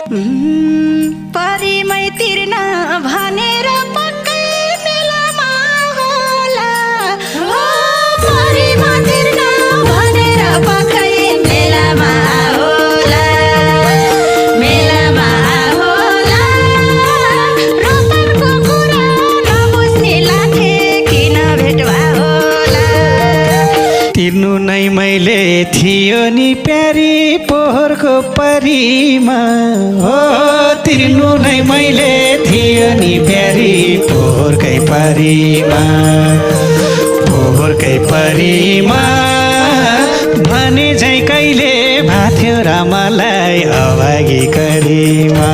परिमै तिर्न भनेर पक्कै मेलामा होला हो परिमै तिर्न भनेर पक्कै मेलामा होला मेलामा होला रतनको कुरा नबुझ्ने लाखे किन भेटवा होला तिर्नु नै मैले थियो नि प्यारी पोहोरको परीमा हो तिर्नु नै मैले थियो नि प्यारी पोहोरकै परीमा पोहोरकै परीमा भने झै कहिले भाथ्यो रामलाई अभागी करीमा